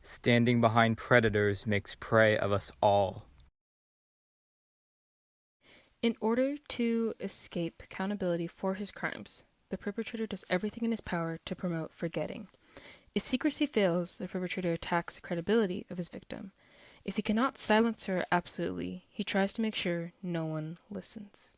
Standing behind predators makes prey of us all. In order to escape accountability for his crimes, the perpetrator does everything in his power to promote forgetting. If secrecy fails, the perpetrator attacks the credibility of his victim. If he cannot silence her absolutely, he tries to make sure no one listens.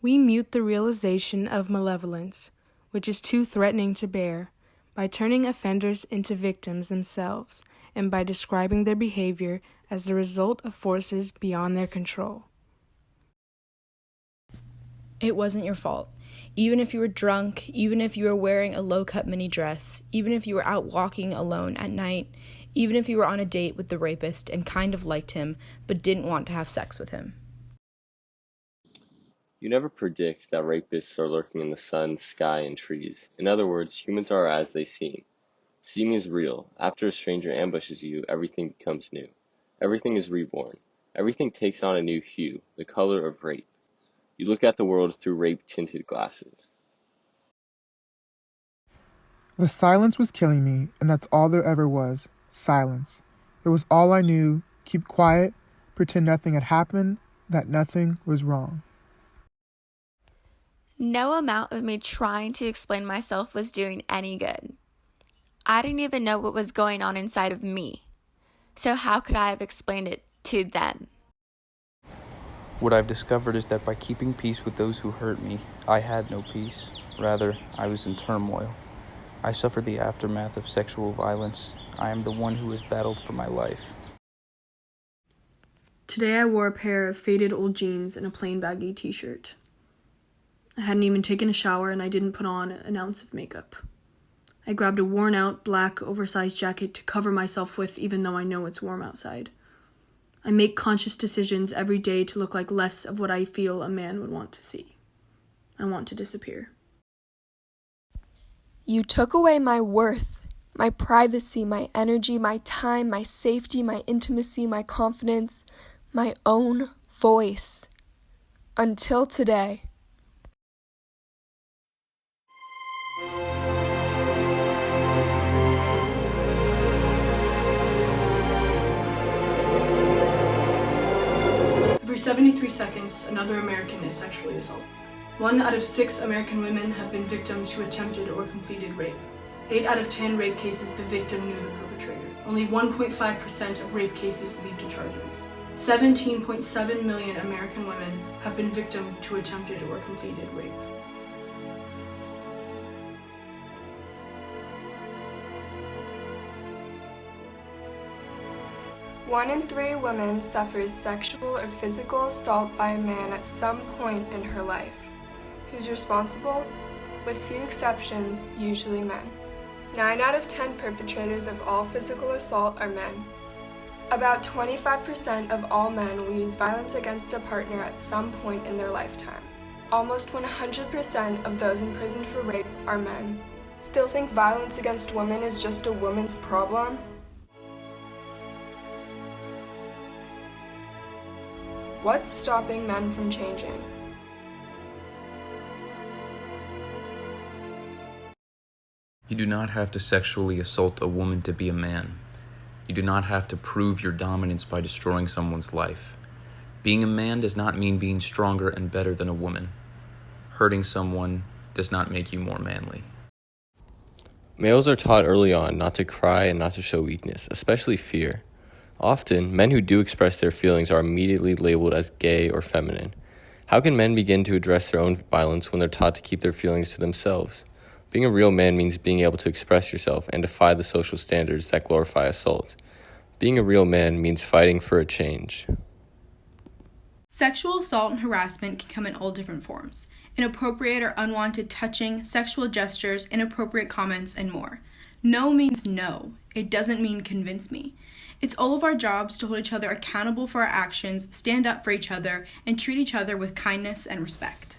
We mute the realization of malevolence, which is too threatening to bear, by turning offenders into victims themselves and by describing their behavior as the result of forces beyond their control. It wasn't your fault. Even if you were drunk, even if you were wearing a low-cut mini dress, even if you were out walking alone at night, even if you were on a date with the rapist and kind of liked him but didn't want to have sex with him. You never predict that rapists are lurking in the sun, sky, and trees. In other words, humans are as they seem. Seeing is real. After a stranger ambushes you, everything becomes new. Everything is reborn. Everything takes on a new hue, the color of rape. You look at the world through rape-tinted glasses. The silence was killing me, and that's all there ever was. Silence. It was all I knew. Keep quiet, pretend nothing had happened, that nothing was wrong. No amount of me trying to explain myself was doing any good. I didn't even know what was going on inside of me. So how could I have explained it to them? What I've discovered is that by keeping peace with those who hurt me, I had no peace. Rather, I was in turmoil. I suffered the aftermath of sexual violence. I am the one who has battled for my life. Today I wore a pair of faded old jeans and a plain baggy t-shirt. I hadn't even taken a shower and I didn't put on an ounce of makeup. I grabbed a worn-out black oversized jacket to cover myself with even though I know it's warm outside. I make conscious decisions every day to look like less of what I feel a man would want to see. I want to disappear. You took away my worth, my privacy, my energy, my time, my safety, my intimacy, my confidence, my own voice. Until today. Every 73 seconds, another American is sexually assaulted. 1 out of 6 American women have been victims to attempted or completed rape. 8 out of 10 rape cases, the victim knew the perpetrator. Only 1.5% of rape cases lead to charges. 17.7 million American women have been victim to attempted or completed rape. One in 3 women suffers sexual or physical assault by a man at some point in her life. Who's responsible? With few exceptions, usually men. 9 out of 10 perpetrators of all physical assault are men. About 25% of all men will use violence against a partner at some point in their lifetime. Almost 100% of those imprisoned for rape are men. Still think violence against women is just a woman's problem? What's stopping men from changing? You do not have to sexually assault a woman to be a man. You do not have to prove your dominance by destroying someone's life. Being a man does not mean being stronger and better than a woman. Hurting someone does not make you more manly. Males are taught early on not to cry and not to show weakness, especially fear. Often, men who do express their feelings are immediately labeled as gay or feminine. How can men begin to address their own violence when they're taught to keep their feelings to themselves? Being a real man means being able to express yourself and defy the social standards that glorify assault. Being a real man means fighting for a change. Sexual assault and harassment can come in all different forms. Inappropriate or unwanted touching, sexual gestures, inappropriate comments, and more. No means no. It doesn't mean convince me. It's all of our jobs to hold each other accountable for our actions, stand up for each other, and treat each other with kindness and respect.